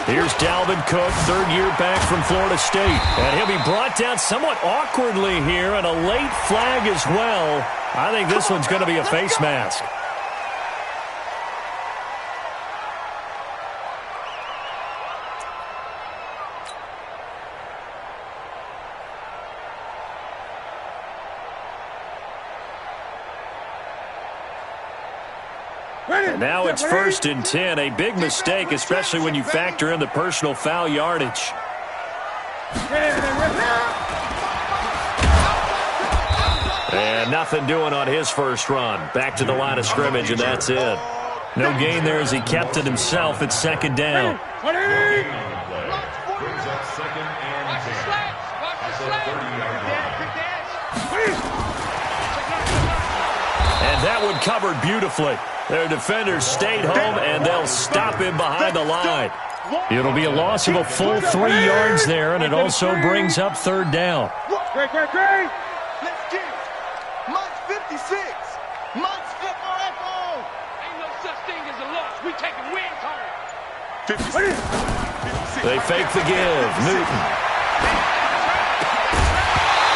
Here's Dalvin Cook, third year back from Florida State. And he'll be brought down somewhat awkwardly here, and a late flag as well. I think this one's going to be a face mask. And now it's 1st and 10, a big mistake, especially when you factor in the personal foul yardage. And nothing doing on his first run. Back to the line of scrimmage, and that's it. No gain there as he kept it himself at 2nd down. And that one covered beautifully. Their defenders stayed home, and they'll stop him behind the line. It'll be a loss of a full 3 yards there, and it also brings up 3rd down. Let's get it. Month 56. Month's FO. Ain't no such thing as a loss. We taking wins home. 56. They fake the give. Newton.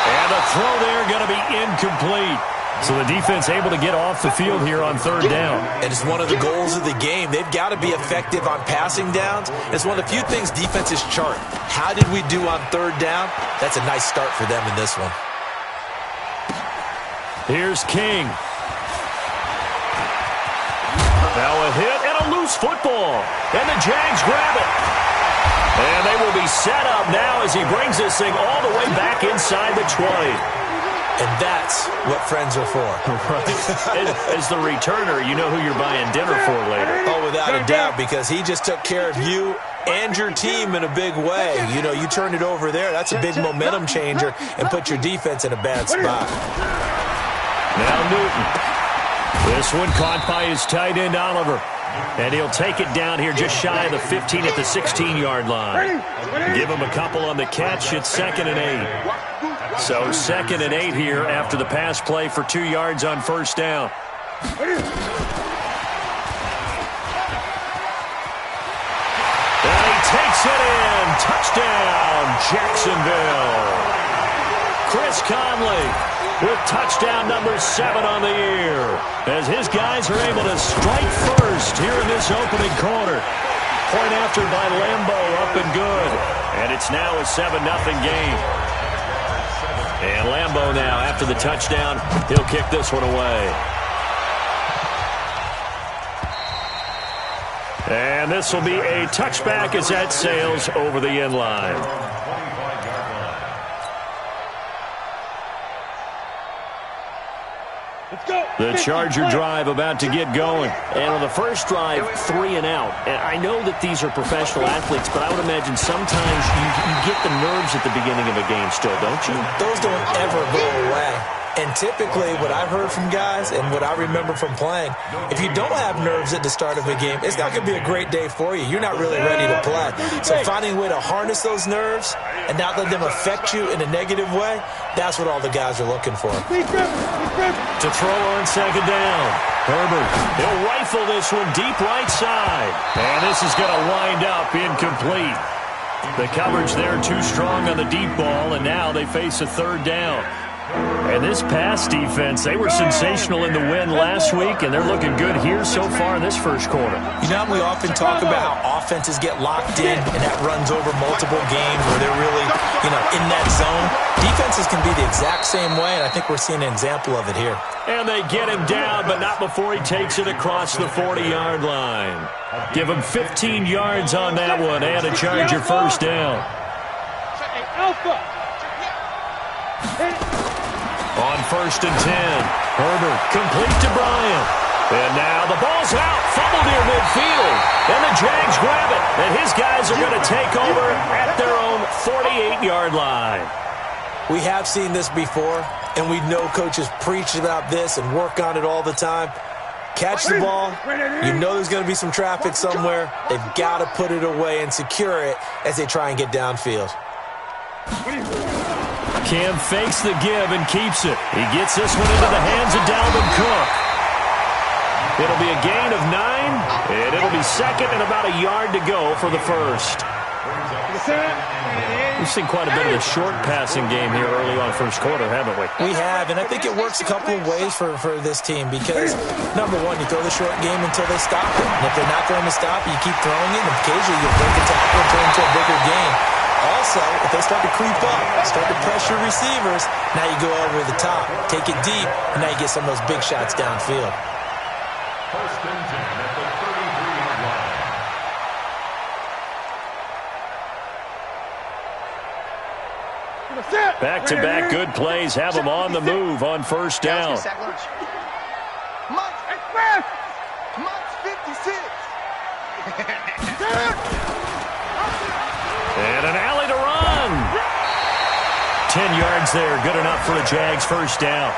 And the throw there going to be incomplete. So the defense able to get off the field here on 3rd down. And it's one of the goals of the game. They've got to be effective on passing downs. It's one of the few things defenses chart. How did we do on 3rd down? That's a nice start for them in this one. Here's King. Now a hit and a loose football. And the Jags grab it. And they will be set up now as he brings this thing all the way back inside the 20. And that's what friends are for. As the returner, you know who you're buying dinner for later. Oh, without a doubt, because he just took care of you and your team in a big way. You know, you turned it over there. That's a big momentum changer and put your defense in a bad spot. Now Newton. This one caught by his tight end, Oliver. And he'll take it down here just shy of the 15 at the 16-yard line. Give him a couple on the catch. It's 2nd and 8. So 2nd and 8 here after the pass play for 2 yards on 1st down. And he takes it in. Touchdown, Jacksonville. Chris Conley with touchdown number 7 on the year, as his guys are able to strike first here in this opening quarter. Point after by Lambeau, up and good. And it's now a 7-0 game. And Lambeau now, after the touchdown, he'll kick this one away. And this will be a touchback as that sails over the end line. The Charger drive about to get going. And on the first drive, 3 and out. And I know that these are professional athletes, but I would imagine sometimes you get the nerves at the beginning of a game still, don't you? Those don't ever go away. And typically what I've heard from guys and what I remember from playing, if you don't have nerves at the start of a game, it's not going to be a great day for you. You're not really ready to play. So finding a way to harness those nerves and not let them affect you in a negative way, that's what all the guys are looking for. To throw on 2nd down. Herbert, he'll rifle this one deep right side. And this is going to wind up incomplete. The coverage there too strong on the deep ball, and now they face a 3rd down. And this pass defense, they were sensational in the win last week, and they're looking good here so far in this first quarter. You know, we often talk about how offenses get locked in, and that runs over multiple games where they're really, in that zone. Defenses can be the exact same way, and I think we're seeing an example of it here. And they get him down, but not before he takes it across the 40-yard line. Give him 15 yards on that one, and a Charger first down. On 1st and 10, Herbert complete to Bryant. And now the ball's out, fumbled near midfield. And the Jags grab it. And his guys are going to take over at their own 48-yard line. We have seen this before, and we know coaches preach about this and work on it all the time. Catch the ball. You know there's going to be some traffic somewhere. They've got to put it away and secure it as they try and get downfield. Cam fakes the give and keeps it. He gets this one into the hands of Dalvin Cook. It'll be a gain of 9, and it'll be second and about a yard to go for the first. We've seen quite a bit of the short passing game here early on first quarter, haven't we? We have, and I think it works a couple of ways for this team because, number one, you throw the short game until they stop it. And if they're not going to stop it, you keep throwing it, and occasionally you'll break a tackle and turn into a bigger gain. Also, if they start to creep up, start to pressure receivers, now you go over the top, take it deep, and now you get some of those big shots downfield. First and 10 at the 33-yard line. Back-to-back good plays have them on the move on first down. Munch 56. And an alley to run. 10 yards there, good enough for a Jags first down.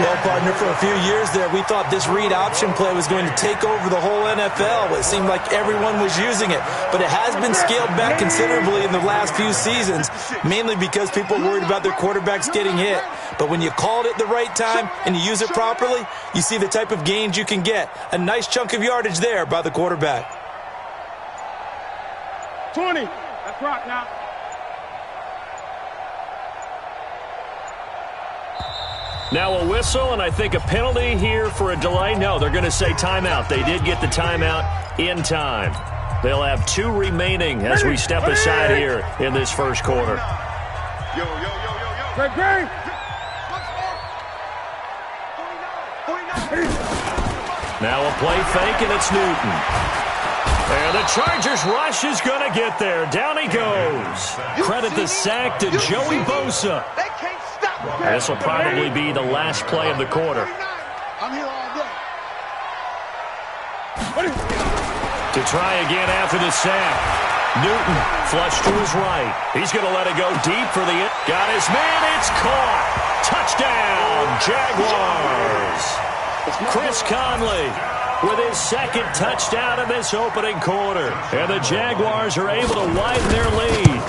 Well, partner, for a few years there, we thought this read option play was going to take over the whole NFL. It seemed like everyone was using it, but it has been scaled back considerably in the last few seasons, mainly because people are worried about their quarterbacks getting hit. But when you call it at the right time and you use it properly, you see the type of gains you can get. A nice chunk of yardage there by the quarterback. 20. That's right now. Now a whistle, and I think a penalty here for a delay. No, they're going to say timeout. They did get the timeout in time. They'll have 2 remaining as we step aside here in this first quarter. Great. Now a play fake, and it's Newton. And the Chargers rush is going to get there. Down he goes. Credit the sack to Joey Bosa. They can't stop me. This will probably be the last play of the quarter. I'm here all day. To try again after the sack. Newton flush to his right. He's going to let it go deep for the... Got his man. It's caught. Touchdown, Jaguars. Chris Conley with his second touchdown in this opening quarter. And the Jaguars are able to widen their lead.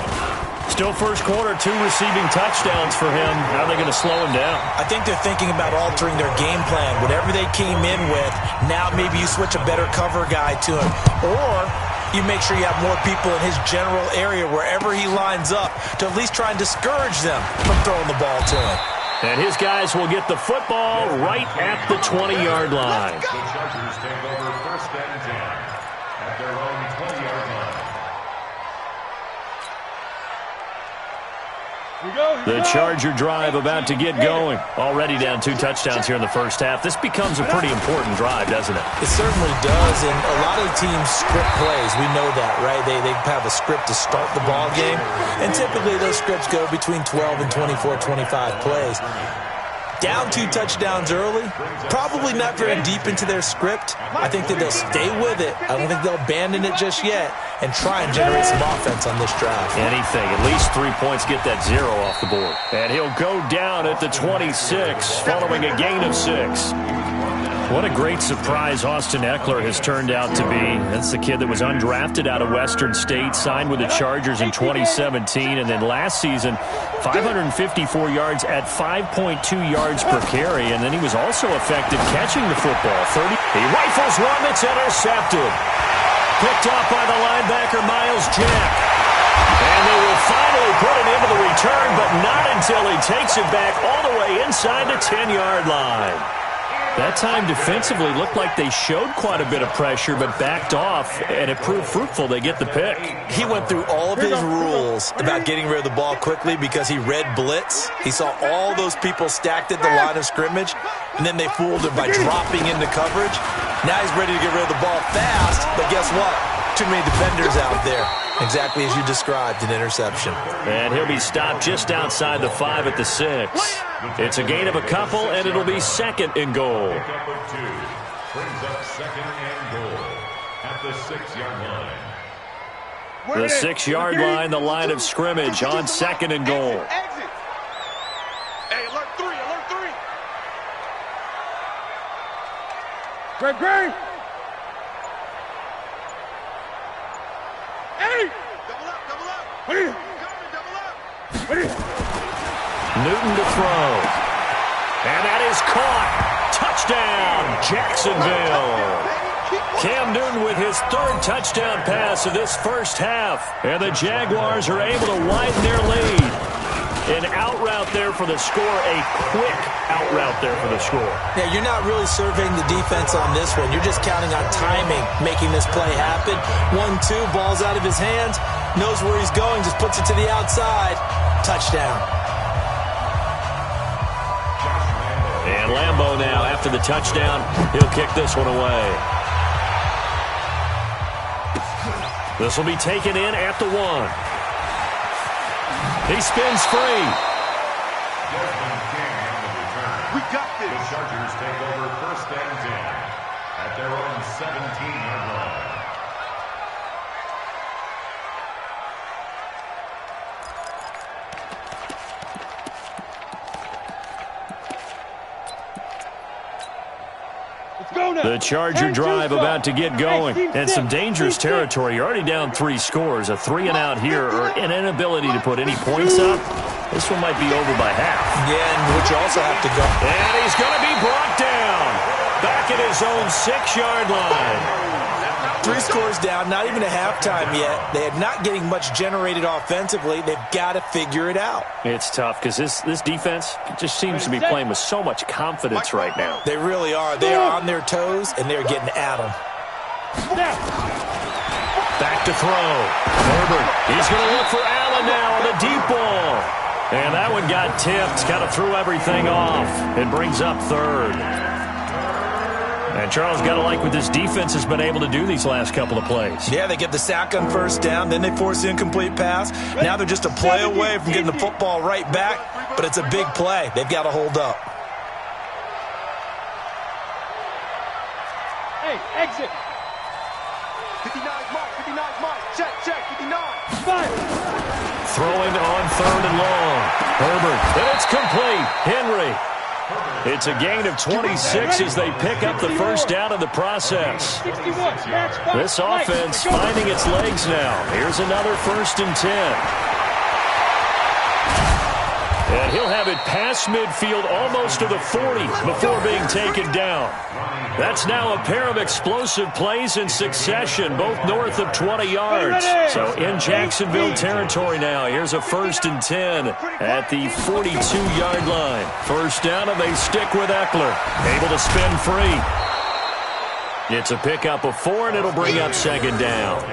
Still first quarter, 2 receiving touchdowns for him. How are they going to slow him down? I think they're thinking about altering their game plan. Whatever they came in with, now maybe you switch a better cover guy to him. Or you make sure you have more people in his general area wherever he lines up to at least try and discourage them from throwing the ball to him. And his guys will get the football right at the 20-yard line. The Chargers take over first and 10 at their own 20-yard line. The Charger drive about to get going. Already down 2 touchdowns here in the first half. This becomes a pretty important drive, doesn't it? It certainly does, and a lot of teams script plays. We know that, right? They have a script to start the ball game, and typically those scripts go between 12 and 24, 25 plays. Down 2 touchdowns early, probably not very deep into their script. I think that they'll stay with it. I don't think they'll abandon it just yet and try and generate some offense on this drive. Anything, at least 3 points, get that 0 off the board. And he'll go down at the 26 following a gain of 6. What a great surprise Austin Eckler has turned out to be. That's the kid that was undrafted out of Western State, signed with the Chargers in 2017, and then last season, 554 yards at 5.2 yards per carry, and then he was also effective catching the football. He rifles one that's intercepted. Picked off by the linebacker, Miles Jack. And they will finally put it into the return, but not until he takes it back all the way inside the 10-yard line. That time defensively looked like they showed quite a bit of pressure but backed off, and it proved fruitful. They get the pick. He went through all of his rules about getting rid of the ball quickly because he read blitz. He saw all those people stacked at the line of scrimmage, and then they fooled him by dropping into coverage. Now he's ready to get rid of the ball fast, but guess what? Too many defenders out there. Exactly as you described, an interception. And he'll be stopped just outside the 5 at the 6. It's a gain of a couple, and it'll be second and goal. Pickup of 2 brings up second and goal at the 6-yard line. The 6-yard line, the line of scrimmage on second and goal. Exit. Hey, alert 3, alert 3. Great. Hey! Double up, double up. What are you? Double up. Newton to throw. And that is caught. Touchdown, Jacksonville. Cam Newton with his third touchdown pass of this first half. And the Jaguars are able to widen their lead. An out route there for the score, a quick out route there for the score. Yeah, you're not really surveying the defense on this one. You're just counting on timing, making this play happen. 1-2, ball's out of his hands, knows where he's going, just puts it to the outside. Touchdown. And Lambeau now, after the touchdown, he'll kick this one away. This will be taken in at the 1. He spins free. We got this. The Chargers take over 1st and 10 at their own 17-yard line. The Charger drive about to get going. And some dangerous territory. You're already down 3 scores. A 3 and out here, or an inability to put any points up. This one might be over by half. Yeah, and would you also have to go. And he's going to be brought down. Back at his own 6-yard line. 3 scores down, not even a halftime yet. They are not getting much generated offensively. They've got to figure it out. It's tough because this defense just seems to be playing with so much confidence right now. They really are. They are on their toes, and they're getting at them. Back to throw. Herbert, he's going to look for Allen now on the deep ball. And that one got tipped, kind of threw everything off. It brings up 3rd. And Charles, got to like what this defense has been able to do these last couple of plays. Yeah, they get the sack on 1st down, then they force the incomplete pass. Now they're just a play away from getting the football right back, but it's a big play. They've got to hold up. Hey, exit. 59 mark, 59 mark. Check, 59. Fire. Throwing on 3rd and long. Herbert, and it's complete. Henry. It's a gain of 26 as they pick up the 1st down in the process. 61. Match. This offense finding its legs now. Here's another 1st and 10. And he'll have it past midfield almost to the 40 before being taken down. That's now a pair of explosive plays in succession, both north of 20 yards. So in Jacksonville territory now. Here's a 1st and 10 at the 42-yard line. 1st down, and they stick with Eckler. Able to spin free. It's a pickup of 4, and it'll bring up 2nd down.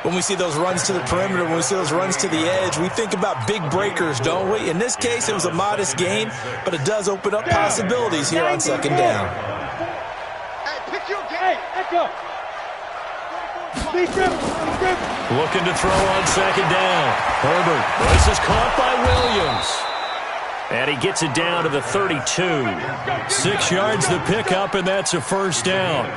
When we see those runs to the perimeter, when we see those runs to the edge, we think about big breakers, don't we? In this case, it was a modest gain, but it does open up possibilities here on 2nd down. Hey, Echo. Looking to throw on 2nd down. Herbert. This is caught by Williams. And he gets it down to the 32. 6 yards the pickup, and that's a 1st down.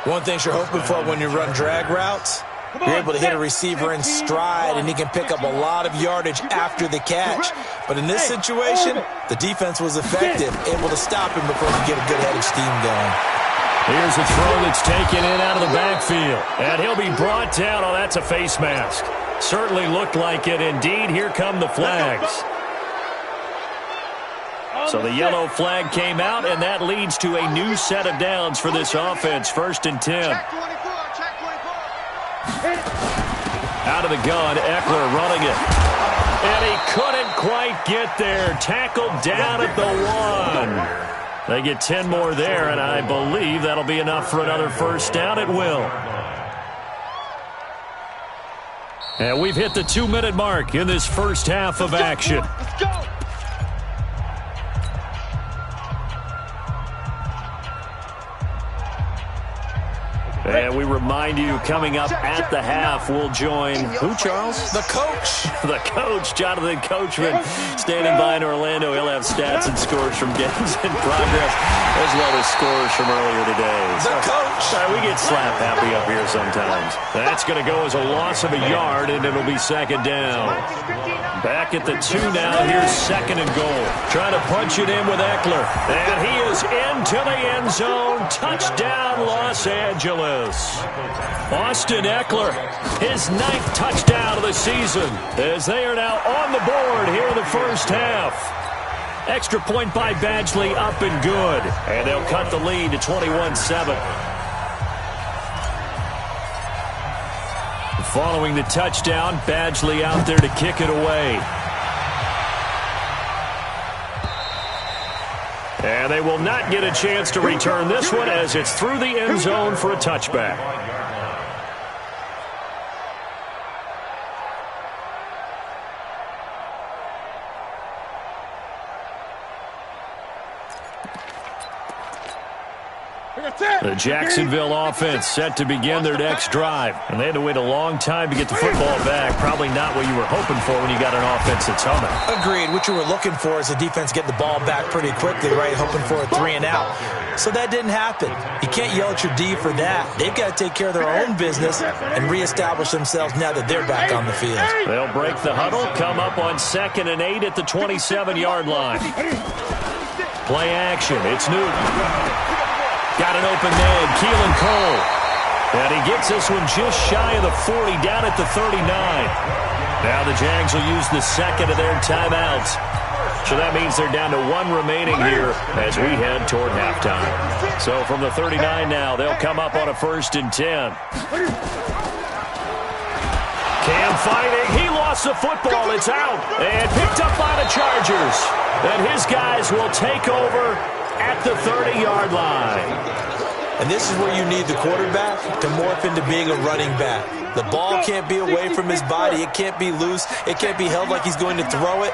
One thing you're hoping for when you run drag routes, you're able to hit a receiver in stride, and he can pick up a lot of yardage after the catch. But in this situation, the defense was effective, able to stop him before he get a good head of steam going. Here's a throw that's taken in out of the backfield. And he'll be brought down. Oh, that's a face mask. Certainly looked like it. Indeed, here come the flags. So the yellow flag came out, and that leads to a new set of downs for this offense. 1st and 10. Out of the gun, Eckler running it. And he couldn't quite get there. Tackled down at the 1. They get 10 more there, and I believe that'll be enough for another 1st down. It will. And we've hit the 2-minute mark in this first half of action. Let's go. And we remind you, coming up at the half, we'll join who, Charles? The coach. The coach, Jonathan Coachman, standing by in Orlando. He'll have stats and scores from games in progress, as well as scores from earlier today. The coach. We get slap happy up here sometimes. That's going to go as a loss of a yard, and it'll be 2nd down. Back at the 2 now. Here's 2nd and goal. Trying to punch it in with Eckler. And he is into the end zone. Touchdown, Los Angeles. Austin Eckler, his 9th touchdown of the season, as they are now on the board here in the first half. Extra point by Badgley, up and good. And they'll cut the lead to 21-7. Following the touchdown, Badgley out there to kick it away. And they will not get a chance to return this one as it's through the end zone for a touchback. The Jacksonville offense set to begin their next drive. And they had to wait a long time to get the football back. Probably not what you were hoping for when you got an offense that's humming. Agreed. What you were looking for is the defense get the ball back pretty quickly, right? Hoping for a 3 and out. So that didn't happen. You can't yell at your D for that. They've got to take care of their own business and reestablish themselves now that they're back on the field. They'll break the huddle, come up on 2nd and 8 at the 27-yard line. Play action. It's Newton. Got an open man, Keelan Cole. And he gets this one just shy of the 40, down at the 39. Now the Jags will use the second of their timeouts. So that means they're down to 1 remaining here as we head toward halftime. So from the 39 now, they'll come up on a 1st and 10. Cam fighting. He lost the football. It's out. And picked up by the Chargers. And his guys will take over at the 30-yard line. And this is where you need the quarterback to morph into being a running back. The ball can't be away from his body. It can't be loose. It can't be held like he's going to throw it.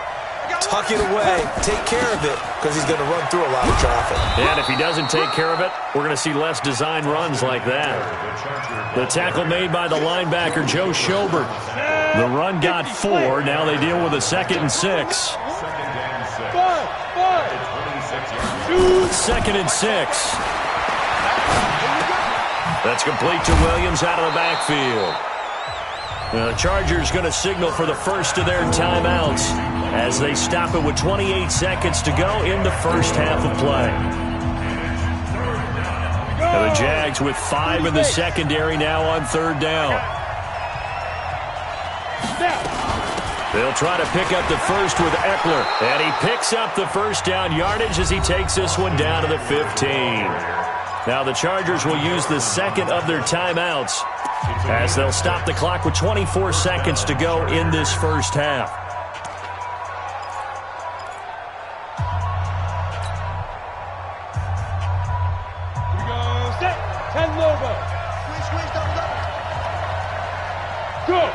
Tuck it away. Take care of it because he's going to run through a lot of traffic. And if he doesn't take care of it, we're going to see less design runs like that. The tackle made by the linebacker, Joe Schobert. The run got 4. Now they deal with a 2nd and 6. 2nd and 6. That's complete to Williams out of the backfield. The Chargers going to signal for the first of their timeouts as they stop it with 28 seconds to go in the first half of play. And the Jags with 5 in the secondary now on 3rd down. They'll try to pick up the first with Eckler. And he picks up the first down yardage as he takes this one down to the 15. Now the Chargers will use the second of their timeouts as they'll stop the clock with 24 seconds to go in this first half. Here we go. Set. 10 Lobo. Go.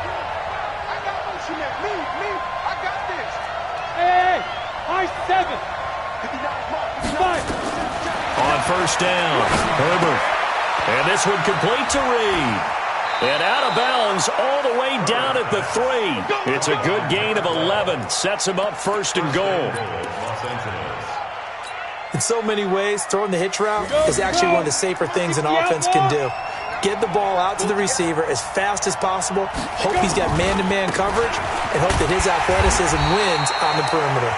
I-7. 5. On 1st down, Herbert. And this one complete to Reed. And out of bounds all the way down at the 3. It's a good gain of 11. Sets him up 1st and goal. In so many ways, throwing the hitch route is actually one of the safer things an offense can do. Get the ball out to the receiver as fast as possible, hope he's got man-to-man coverage, and hope that his athleticism wins on the perimeter.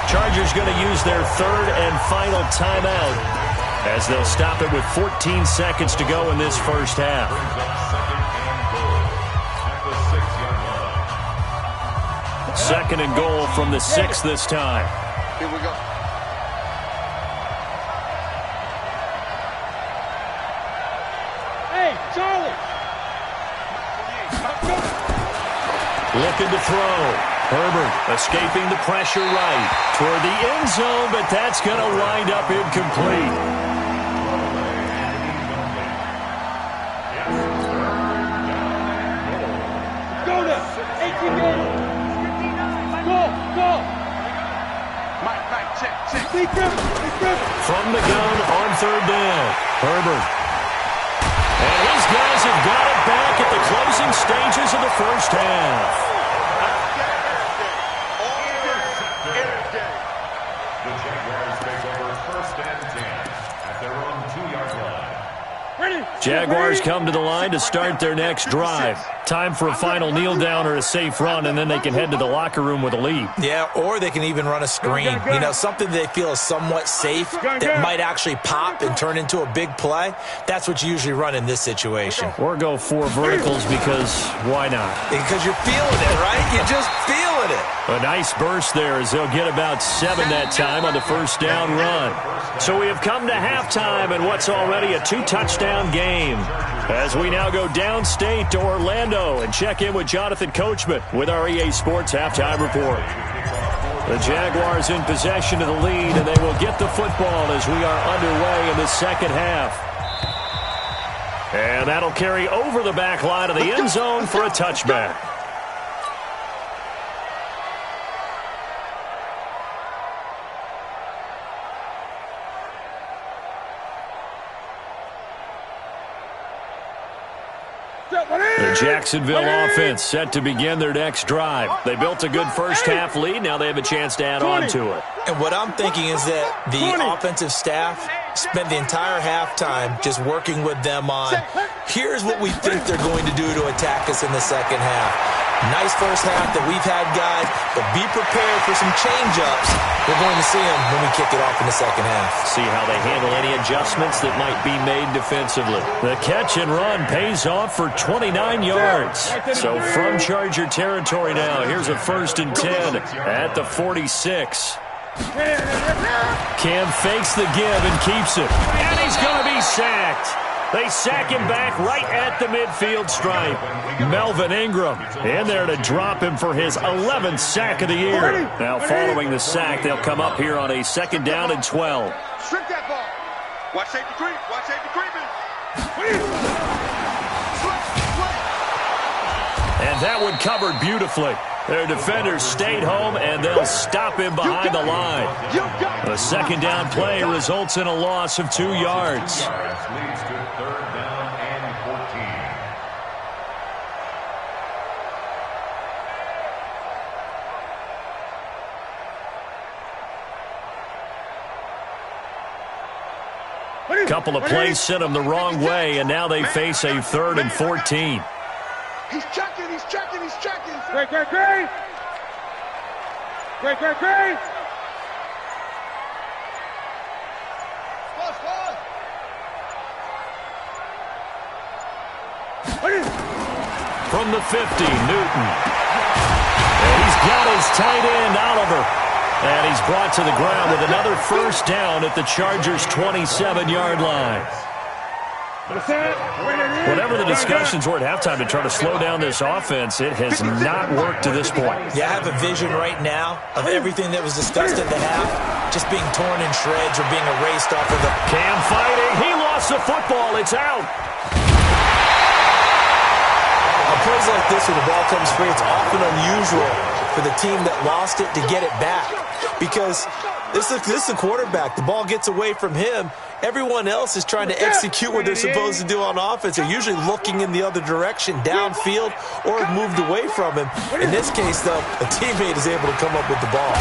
Chargers going to use their 3rd and final timeout as they'll stop it with 14 seconds to go in this first half. 2nd and goal from the 6 this time. Here we go. Hey, Charlie. Looking to throw. Herbert escaping the pressure right toward the end zone, but that's going to wind up incomplete. Go now. 18 games. Go. Mike, check. Lee Griffin. From the gun on 3rd down. Herbert. And his guys have got it back at the closing stages of the first half. The Jaguars take over 1st and 10 at their own 2-yard line. Jaguars come to the line to start their next drive. Time for a final kneel down or a safe run, and then they can head to the locker room with a lead. Yeah, or they can even run a screen. You know, something they feel is somewhat safe that might actually pop and turn into a big play. That's what you usually run in this situation. Or go 4 verticals because why not? Because you're feeling it, right? You just feel feeling it. A nice burst there as they'll get about 7 that time on the first down run. So we have come to halftime in what's already a 2-touchdown game. As we now go downstate to Orlando and check in with Jonathan Coachman with our EA Sports Halftime Report. The Jaguars in possession of the lead, and they will get the football as we are underway in the second half. And that'll carry over the back line of the end zone for a touchback. The Jacksonville offense set to begin their next drive. They built a good first-half lead. Now they have a chance to add on to it. And what I'm thinking is that the offensive staff spent the entire halftime just working with them on, here's what we think they're going to do to attack us in the second half. Nice first half that we've had, guys, but be prepared for some change-ups. We're going to see them when we kick it off in the second half. See how they handle any adjustments that might be made defensively. The catch and run pays off for 29 yards. So from Charger territory now, here's a 1st and 10 at the 46. Cam fakes the give and keeps it. And he's going to be sacked. They sack him back right at the midfield stripe. Melvin Ingram in there to drop him for his 11th sack of the year. Now following the sack, they'll come up here on a 2nd down and 12. Strip that ball. Watch safety creep. Watch safety creeping. And that one covered beautifully. Their defenders stayed home, and they'll stop him behind the line. The 2nd down play results in a loss of 2 yards. Leads to 3rd down and 14. Couple of plays sent them the wrong way, and now they face a 3rd and 14. He's checking. He's checking. He's checking. Great. From the 50, Newton. And he's got his tight end, Oliver. And he's brought to the ground with another 1st down at the Chargers' 27-yard line. Whatever the discussions were at halftime to try to slow down this offense, it has not worked to this point. Yeah, I have a vision right now of everything that was discussed at the half just being torn in shreds or being erased off of the... Cam fighting. He lost the football. It's out. On plays like this where the ball comes free, it's often unusual for the team that lost it to get it back because this is the quarterback. The ball gets away from him. Everyone else is trying to execute what they're supposed to do on offense. They're usually looking in the other direction, downfield, or have moved away from him. In this case, though, a teammate is able to come up with the ball.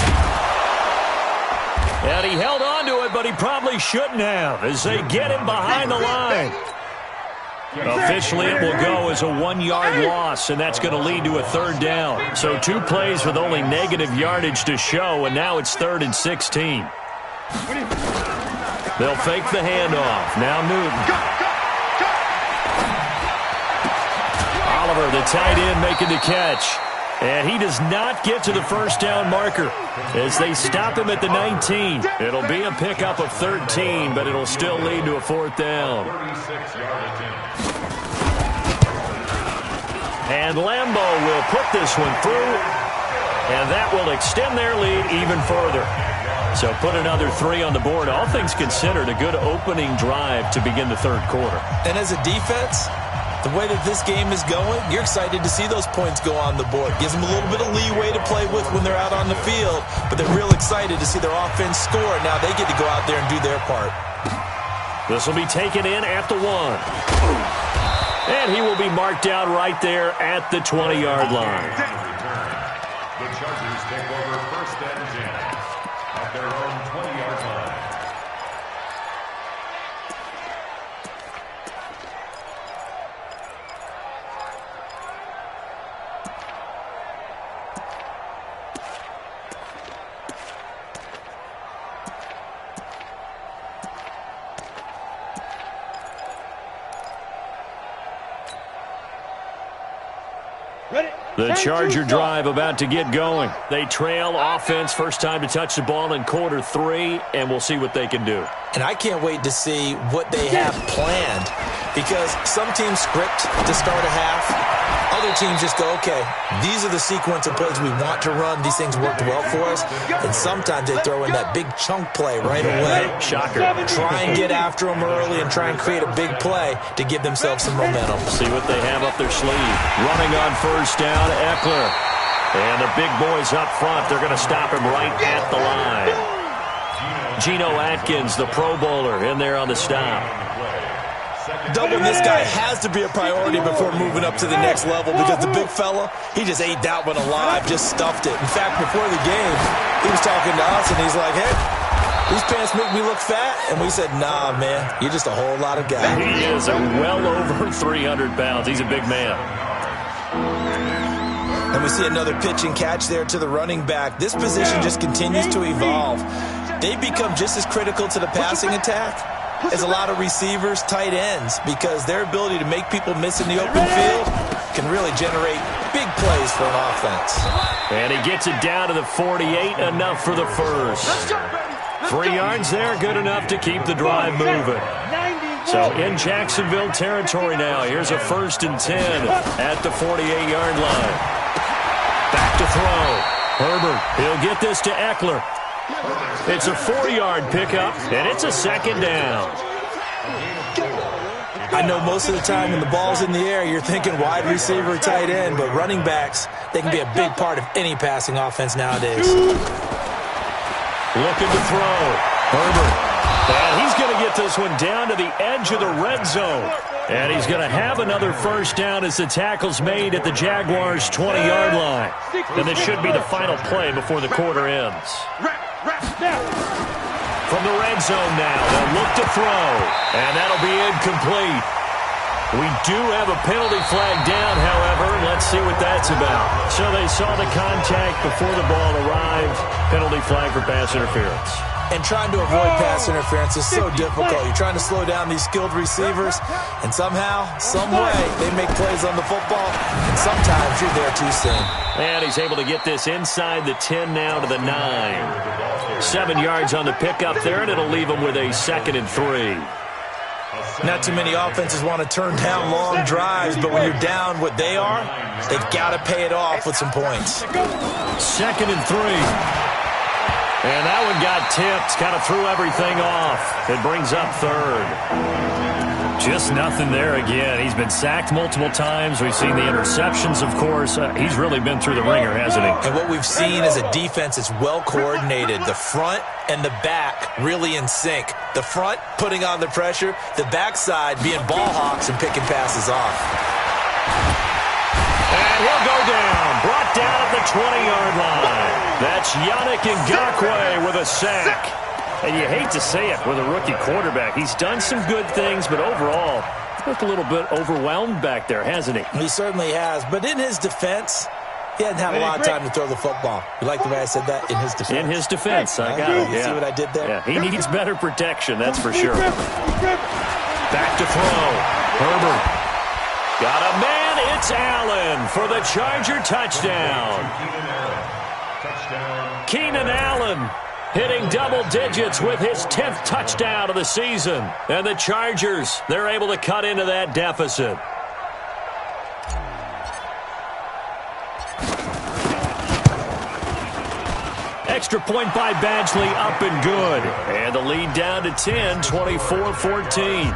And he held on to it, but he probably shouldn't have as they get him behind the line. Officially, it will go as a 1-yard loss, and that's going to lead to a 3rd down. So 2 plays with only negative yardage to show, and now it's 3rd and 16. They'll fake the handoff. Now Newton. Oliver, the tight end, making the catch. And he does not get to the 1st down marker as they stop him at the 19. It'll be a pickup of 13, but it'll still lead to a 4th down. And Lambeau will put this one through, and that will extend their lead even further. So put another 3 on the board. All things considered, a good opening drive to begin the 3rd quarter. And as a defense, the way that this game is going, you're excited to see those points go on the board. Gives them a little bit of leeway to play with when they're out on the field, but they're real excited to see their offense score, and now they get to go out there and do their part. This will be taken in at the 1. And he will be marked down right there at the 20-yard line. The Chargers take over 1st and 10 at their own 20-yard line. The Charger drive about to get going. They trail offense first time to touch the ball in quarter 3, and we'll see what they can do. And I can't wait to see what they have planned, because some teams script to start a half. Other teams just go, okay, these are the sequence of plays we want to run. These things worked well for us. And sometimes they throw in that big chunk play right away. Shocker. Try and get after them early and try and create a big play to give themselves some momentum. See what they have up their sleeve. Running on first down, Eckler. And the big boys up front, they're going to stop him right at the line. Geno Atkins, the Pro Bowler, in there on the stop. Doubling this guy has to be a priority before moving up to the next level, because the big fella, he just ate that one alive, just stuffed it. In fact, before the game, he was talking to us, and he's like, hey, these pants make me look fat. And we said, nah, man, you're just a whole lot of guy. He is well over 300 pounds. He's a big man. And we see another pitch and catch there to the running back. This position just continues to evolve. They become just as critical to the passing attack as a lot of receivers, tight ends, because their ability to make people miss in the open field can really generate big plays for an offense. And he gets it down to the 48, enough for the first. 3 yards there, good enough to keep the drive moving. So in Jacksonville territory now, here's a 1st and 10 at the 48-yard line. Back to throw. Herbert, he'll get this to Eckler. It's a 4-yard pickup, and it's a 2nd down. I know most of the time when the ball's in the air, you're thinking wide receiver, tight end, but running backs, they can be a big part of any passing offense nowadays. Looking to throw. Herbert. And he's going to get this one down to the edge of the red zone. And he's going to have another 1st down as the tackle's made at the Jaguars' 20-yard line. And this should be the final play before the quarter ends. From the red zone now, they'll look to throw. And that'll be incomplete. We do have a penalty flag down, however. Let's see what that's about. So they saw the contact before the ball arrived. Penalty flag for pass interference. And trying to avoid pass interference is so difficult. You're trying to slow down these skilled receivers, and somehow, some way, they make plays on the football, and sometimes you're there too soon. And he's able to get this inside the 10 now to the 9. 7 yards on the pickup there, and it'll leave him with a 2nd and 3. Not too many offenses want to turn down long drives, but when you're down what they are, they've got to pay it off with some points. 2nd and 3. And that one got tipped, kind of threw everything off. It brings up 3rd. Just nothing there again. He's been sacked multiple times. We've seen the interceptions, of course. He's really been through the ringer, hasn't he? And what we've seen is a defense that's well coordinated. The front and the back really in sync. The front putting on the pressure, the backside being ball hawks and picking passes off. And he'll go down. Brought down at the 20-yard line. That's Yannick Ngakoue with a sack. And you hate to say it with a rookie quarterback. He's done some good things, but overall, looked a little bit overwhelmed back there, hasn't he? He certainly has. But in his defense, he hadn't had a lot of time to throw the football. You like the way I said that? In his defense. In his defense. I got it. You see what I did there? Yeah, he needs better protection, that's for sure. Back to throw. Herbert. Got a man. It's Allen for the Charger touchdown. Keenan Allen hitting double digits with his 10th touchdown of the season. And the Chargers, they're able to cut into that deficit. Extra point by Badgley, up and good. And the lead down to 10, 24-14.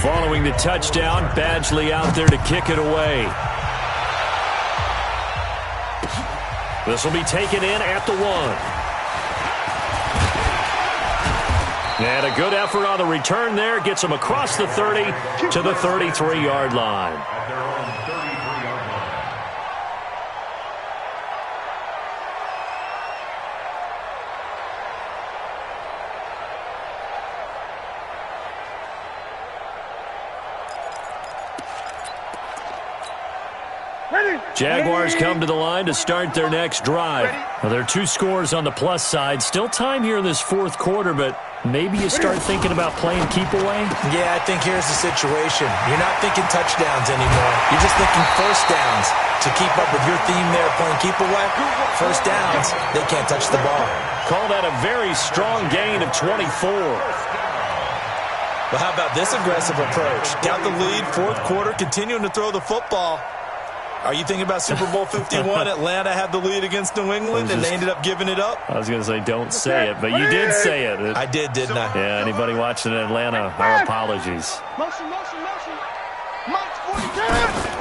Following the touchdown, Badgley out there to kick it away. This will be taken in at the 1. And a good effort on the return there. Gets him across the 30 to the 33-yard line. Jaguars come to the line to start their next drive. Well, there are 2 scores on the plus side. Still time here in this 4th quarter, but maybe you start thinking about playing keep away? Yeah, I think here's the situation. You're not thinking touchdowns anymore. You're just thinking first downs. To keep up with your theme there playing keep away, first downs, they can't touch the ball. Call that a very strong gain of 24. Well, how about this aggressive approach? Got the lead, fourth quarter, continuing to throw the football. Are you thinking about Super Bowl 51? Atlanta had the lead against New England, and they ended up giving it up? I was going to say don't say it, but you did say it. I did, didn't I? Yeah, anybody watching in Atlanta, our apologies. Motion. March 42.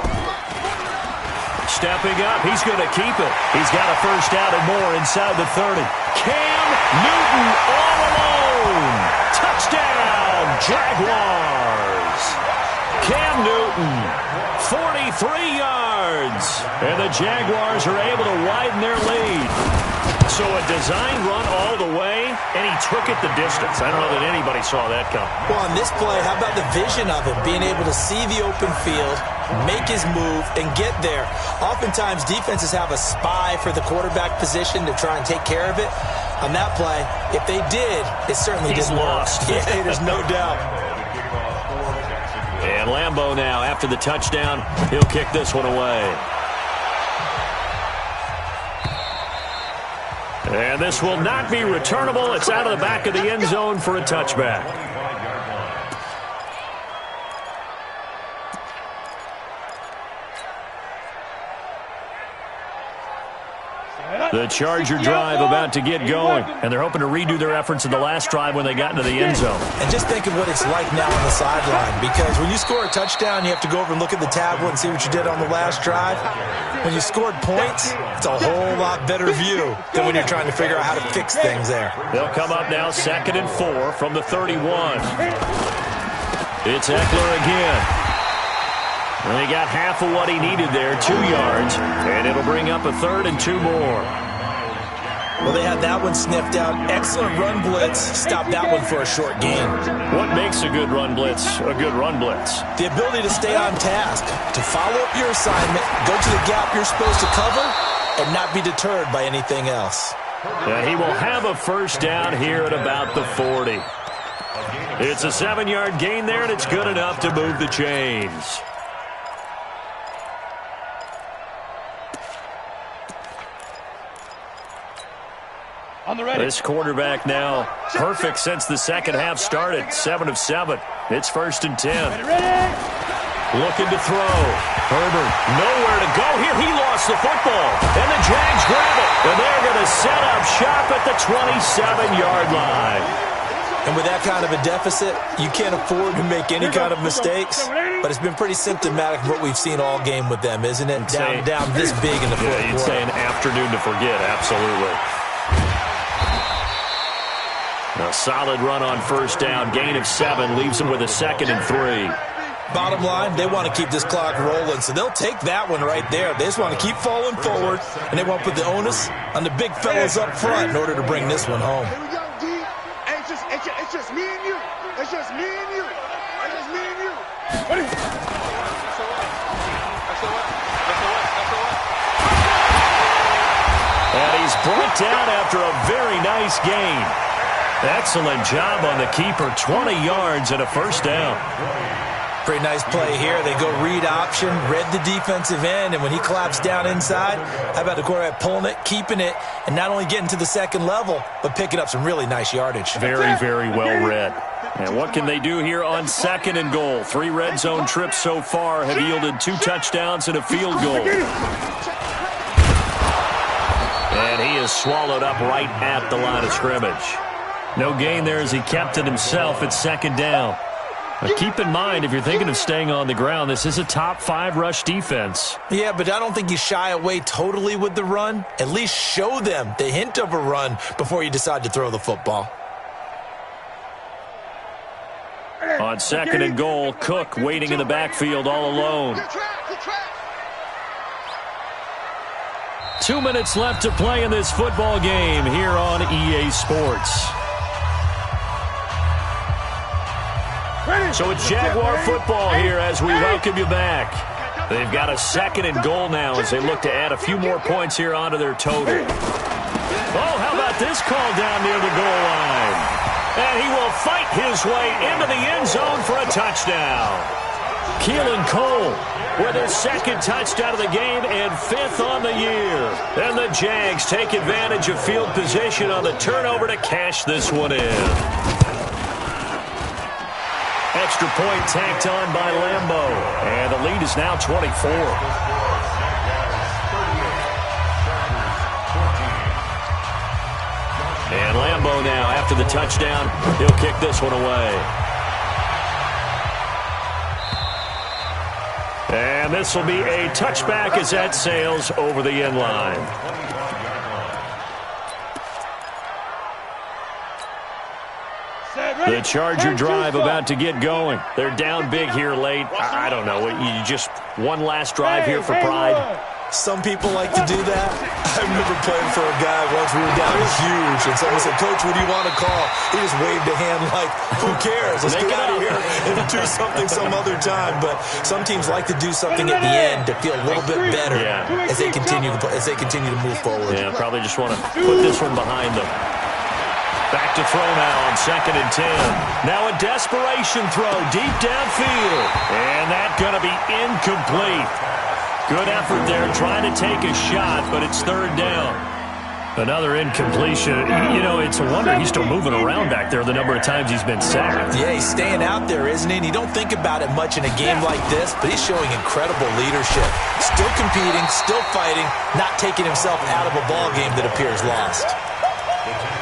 Stepping up, he's going to keep it. He's got a first down and more inside the 30. Cam Newton all alone. Touchdown, Jaguars. Cam Newton, 43 yards. And the Jaguars are able to widen their lead. So a design run all the way, and he took it the distance. I don't know that anybody saw that coming. Well, on this play, how about the vision of him, being able to see the open field, make his move, and get there. Oftentimes, defenses have a spy for the quarterback position to try and take care of it. On that play, if they did, it certainly didn't lost. work. Yeah, there's no doubt. And Lambeau now, after the touchdown, he'll kick this one away. And this will not be returnable. It's out of the back of the end zone for a touchback. The Charger drive about to get going, and they're hoping to redo their efforts in the last drive when they got into the end zone. And just think of what it's like now on the sideline, because when you score a touchdown, you have to go over and look at the tablet and see what you did on the last drive. When you scored points, it's a whole lot better view than when you're trying to figure out how to fix things there. They'll come up now 2nd and 4 from the 31. It's Eckler again. And he got half of what he needed there, 2 yards, and it'll bring up a 3rd and 2 more. Well, they had that one sniffed out. Excellent run blitz. Stopped that one for a short gain. What makes a good run blitz a good run blitz? The ability to stay on task, to follow up your assignment, go to the gap you're supposed to cover, and not be deterred by anything else. And he will have a first down here at about the 40. It's a 7-yard gain there, and it's good enough to move the chains. This quarterback now perfect since the second half started. 7 of 7. It's 1st and 10. Looking to throw. Herbert nowhere to go here. He lost the football. And the Jags grab it. And they're going to set up shop at the 27-yard line. And with that kind of a deficit, you can't afford to make any kind of mistakes. But it's been pretty symptomatic of what we've seen all game with them, isn't it? Down this big in the fourth quarter. You'd say an afternoon to forget. Absolutely. A solid run on first down. Gain of 7 leaves him with a 2nd and 3. Bottom line, they want to keep this clock rolling, so they'll take that one right there. They just want to keep falling forward, and they want to put the onus on the big fellas up front in order to bring this one home. Here we go, D. Hey, it's just me and you. It's just me and you. It's just me and you. Ready? And he's brought down after a very nice gain. Excellent job on the keeper. 20 yards and a first down. Pretty nice play here. They go read option, read the defensive end, and when he collapsed down inside, how about the quarterback pulling it, keeping it, and not only getting to the second level, but picking up some really nice yardage. Very, very well read. And what can they do here on 2nd and goal? 3 red zone trips so far have yielded 2 touchdowns and a field goal. And he is swallowed up right at the line of scrimmage. No gain there as he kept it himself at 2nd down. But keep in mind, if you're thinking of staying on the ground, this is a top 5 rush defense. Yeah, but I don't think you shy away totally with the run. At least show them the hint of a run before you decide to throw the football. On 2nd and goal, Cook waiting in the backfield all alone. 2 minutes left to play in this football game here on EA Sports. So it's Jaguar football here as we welcome you back. They've got a 2nd and goal now as they look to add a few more points here onto their total. Oh, how about this call down near the goal line? And he will fight his way into the end zone for a touchdown. Keelan Cole with his second touchdown of the game and 5th on the year. And the Jags take advantage of field position on the turnover to cash this one in. Extra point tacked on by Lambo. And the lead is now 24. And Lambo now, after the touchdown, he'll kick this one away. And this will be a touchback as that sails over the end line. The Charger drive about to get going. They're down big here late. I don't know. You just one last drive here for pride. Some people like to do that. I remember playing for a guy once. We were down huge, and someone said, "Coach, what do you want to call?" He just waved a hand like, "Who cares? Let's get out of here and do something some other time." But some teams like to do something at the end to feel a little bit better as they continue to move forward. Yeah, probably just want to put this one behind them. Back to throw now on 2nd and 10. Now a desperation throw deep downfield, and that's going to be incomplete. Good effort there, trying to take a shot, but it's 3rd down. Another incompletion. You know, it's a wonder he's still moving around back there the number of times he's been sacked. Yeah, he's staying out there, isn't he? And you don't think about it much in a game like this, but he's showing incredible leadership. Still competing, still fighting, not taking himself out of a ball game that appears lost.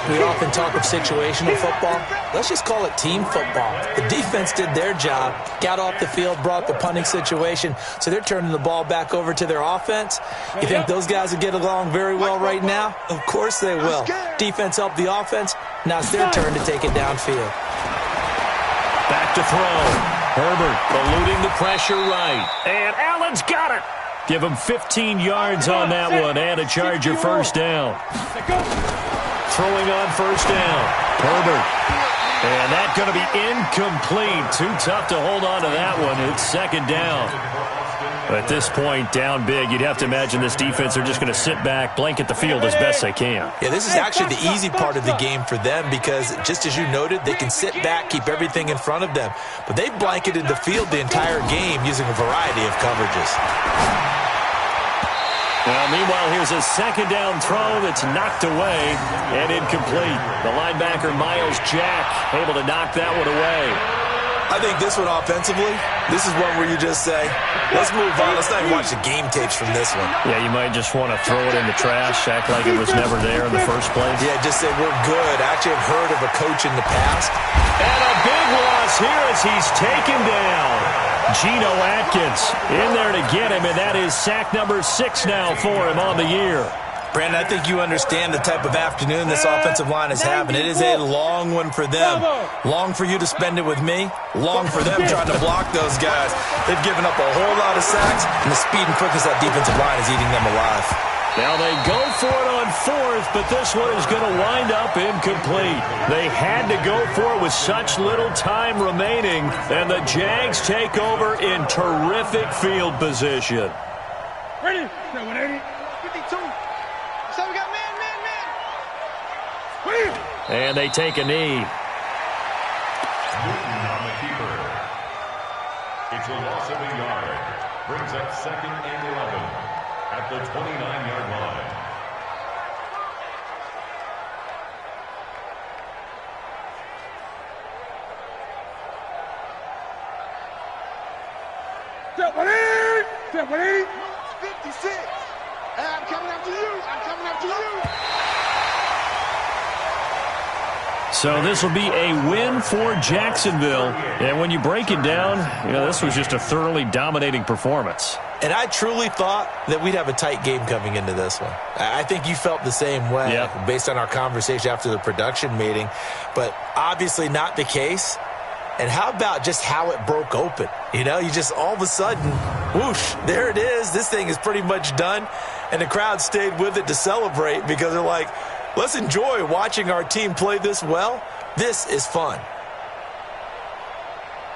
We often talk of situational football. Let's just call it team football. The defense did their job, got off the field, brought the punting situation, so they're turning the ball back over to their offense. You think those guys will get along very well right now? Of course they will. Defense helped the offense. Now it's their turn to take it downfield. Back to throw. Herbert eluding the pressure right. And Allen's got it. Give him 15 yards on that one and a Charger first down. Throwing on first down. Herbert. And that's going to be incomplete. Too tough to hold on to that one. It's 2nd down. At this point, down big, you'd have to imagine this defense are just going to sit back, blanket the field as best they can. Yeah, this is actually the easy part of the game for them because, just as you noted, they can sit back, keep everything in front of them. But they've blanketed the field the entire game using a variety of coverages. Well, meanwhile, here's a 2nd down throw that's knocked away and incomplete. The linebacker, Miles Jack, able to knock that one away. I think this one offensively, this is one where you just say, let's move on. Let's not even watch the game tapes from this one. Yeah, you might just want to throw it in the trash, act like it was never there in the first place. Yeah, just say we're good. I actually have heard of a coach in the past. And a big loss here as he's taken down. Geno Atkins in there to get him, and that is sack number 6 now for him on the year. Brandon, I think you understand the type of afternoon this offensive line is having. It is a long one for them. Long for you to spend it with me. Long for them trying to block those guys. They've given up a whole lot of sacks, and the speed and quickness of that defensive line is eating them alive. Now they go for it on 4th, but this one is going to wind up incomplete. They had to go for it with such little time remaining, and the Jags take over in terrific field position. Ready? 180. 52. So we got man. And they take a knee. Newton on the keeper. It's a loss of a yard. Brings up 2nd and 11 at the 29-yard line. Step 180. 56. I'm coming after you. So this will be a win for Jacksonville. And when you break it down, this was just a thoroughly dominating performance. And I truly thought that we'd have a tight game coming into this one. I think you felt the same way based on our conversation after the production meeting. But obviously not the case. And how about just how it broke open? You just all of a sudden, whoosh, there it is. This thing is pretty much done. And the crowd stayed with it to celebrate because they're like, let's enjoy watching our team play this well. This is fun.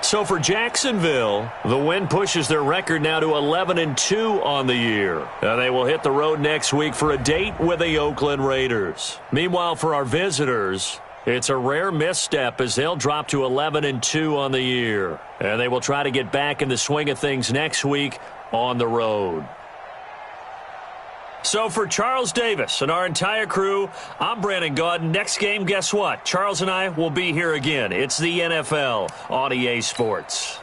So for Jacksonville, the win pushes their record now to 11-2 on the year. They will hit the road next week for a date with the Oakland Raiders. Meanwhile, for our visitors, It's a rare misstep as they'll drop to 11-2 on the year. And they will try to get back in the swing of things next week on the road. So for Charles Davis and our entire crew, I'm Brandon Gaudin. Next game, guess what? Charles and I will be here again. It's the NFL on EA Sports.